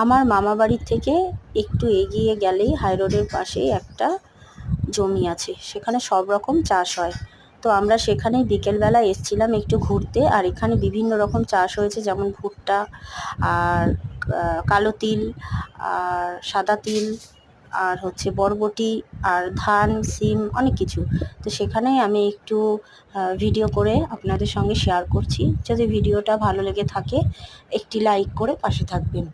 আমার মামা বাড়ির থেকে একটু এগিয়ে গেলেই হাই রোডের পাশেই একটা জমি আছে, সেখানে সব রকম চাষ হয়। তো আমরা সেখানেই বিকেলবেলা এসছিলাম একটু ঘুরতে। আর এখানে বিভিন্ন রকম চাষ হয়েছে, যেমন ভুট্টা আর কালো তিল আর সাদা তিল আর হচ্ছে বরবটি আর ধান, সিম, অনেক কিছু। তো সেখানেই আমি একটু ভিডিও করে আপনাদের সঙ্গে শেয়ার করছি। যদি ভিডিওটা ভালো লেগে থাকে একটি লাইক করে পাশে থাকবেন।